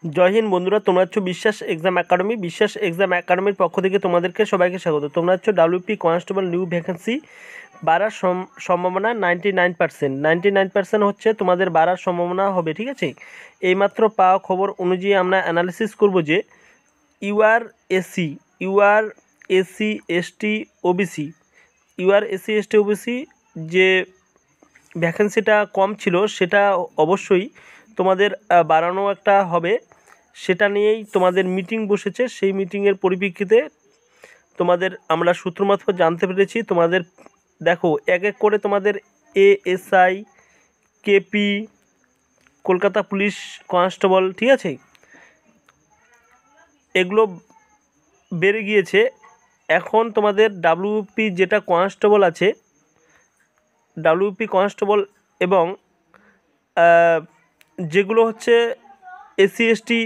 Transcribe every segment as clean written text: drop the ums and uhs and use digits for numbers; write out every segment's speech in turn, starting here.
জয় হিন্দ বন্ধুরা, তোমরা হচ্ছে বিশ্বাস এক্সাম একাডেমি। বিশ্বাস এক্সাম একাডেমির পক্ষ থেকে তোমাদেরকে সবাইকে স্বাগত। তোমরা হচ্ছে ডাব্লিউপি কনস্টেবল নিউ ভ্যাকেন্সি বাড়ার সম্ভাবনা 99%। 99% হচ্ছে তোমাদের বাড়ার সম্ভাবনা হবে, ঠিক আছে। এইমাত্র পাওয়া খবর অনুযায়ী আমরা অ্যানালিসিস করব যে ইউআর এসসি এসটি ওবিসি যে ভ্যাকেন্সিটা কম ছিল সেটা অবশ্যই তোমাদের বাড়ানো একটা হবে। সেটা নিয়েই তোমাদের মিটিং বসেছে। সেই মিটিংয়ের পরিপ্রেক্ষিতে তোমাদের আমরা সূত্র মারফত জানতে পেরেছি, তোমাদের দেখো এক এক করে তোমাদের ASI, KP, Kolkata police constable, ঠিক আছে, এগুলো বেড়ে গিয়েছে। এখন তোমাদের ডাব্লিউপি যেটা কনস্টেবল আছে, ডাব্লিউপি কনস্টেবল এবং যেগুলো হচ্ছে এসসি এসটি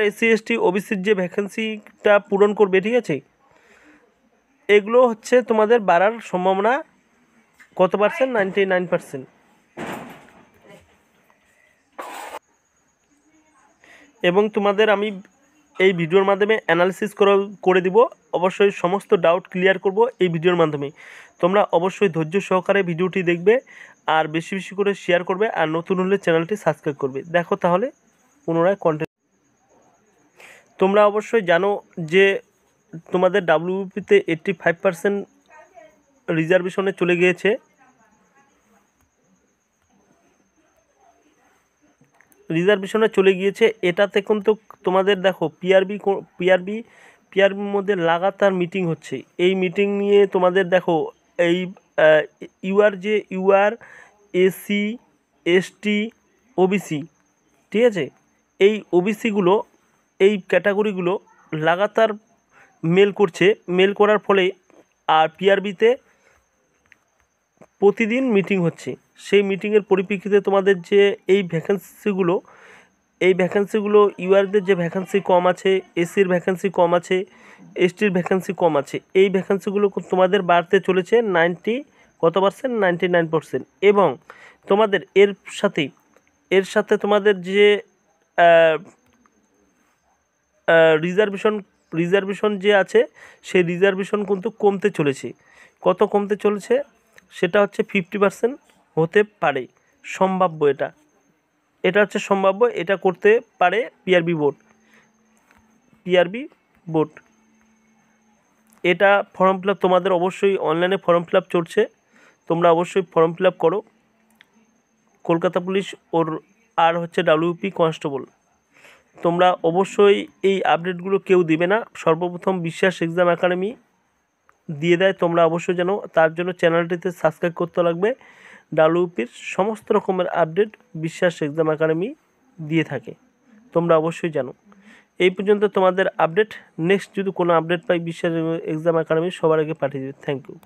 এসসি এসটি ওবিসির যে ভ্যাকেন্সিটা পূরণ করবে, ঠিক আছে, এগুলো হচ্ছে তোমাদের বাড়ার সম্ভাবনা কত পার্সেন্ট? 99%। এবং তোমাদের আমি এই ভিডিওর মাধ্যমে অ্যানালিসিস করে দিব। অবশ্যই সমস্ত ডাউট ক্লিয়ার করব এই ভিডিওর মাধ্যমে। তোমরা অবশ্যই ধৈর্য সহকারে ভিডিওটি দেখবে আর বেশি বেশি করে শেয়ার করবে, আর নতুন হলে চ্যানেলটি সাবস্ক্রাইব করবে। দেখো তাহলে পুনরায় কন্টেন্ট। তোমরা অবশ্যই জানো যে তোমাদের ডাব্লিউপিতে 85% রিজার্ভেশনে চলে গিয়েছে। এটাতে কিন্তু তোমাদের দেখো পিআরবির মধ্যে লাগাতার মিটিং হচ্ছে। এই মিটিং নিয়ে তোমাদের দেখো এই ইউআর এসসি এসটি ওবিসি, ঠিক আছে, এই ওবিসিগুলো, এই ক্যাটাগরিগুলো লাগাতার মেল করার ফলে আর পিআরবিতে প্রতিদিন মিটিং হচ্ছে। সেই মিটিংয়ের পরিপ্রেক্ষিতে তোমাদের যে এই ভ্যাকেন্সিগুলো ইউআরদের যে ভ্যাকেন্সি কম আছে, এসির ভ্যাকেন্সি কম আছে, এসটির ভ্যাকেন্সি কম আছে, এই ভ্যাকেন্সিগুলো তোমাদের বাড়তে চলেছে 99%। এবং তোমাদের এর সাথে তোমাদের যে রিজার্ভেশন যে আছে, সেই রিজার্ভেশন কিন্তু কমতে চলেছে। কত কমতে চলেছে সেটা হচ্ছে 50% হতে পারে, সম্ভাব্য। এটা হচ্ছে সম্ভাব্য, এটা করতে পারে পিআরবি বোর্ড। এটা ফর্ম ফিল আপ তোমাদের অবশ্যই অনলাইনে ফর্ম ফিল আপ চলছে, তোমরা অবশ্যই ফর্ম ফিল আপ করো। কলকাতা পুলিশ আর হচ্ছে ডাব্লিউপি কনস্টেবল, তোমরা অবশ্যই এই আপডেটগুলো কেউ দিবে না, সর্বপ্রথম বিশ্বাস এক্সাম একাডেমি দিয়ে দেয়। তোমরা অবশ্যই জানো, তার জন্য চ্যানেলটিতে সাবস্ক্রাইব করতে লাগবে। ডাব্লিউপির সমস্ত রকমের আপডেট বিশ্বাস এক্সাম একাডেমি দিয়ে থাকে, তোমরা অবশ্যই জানো। এই পর্যন্ত তোমাদের আপডেট। নেক্সট যদি কোনো আপডেট পাই বিশ্বাস এক্সাম একাডেমি সবার আগে পাঠিয়ে দেবে। Thank you.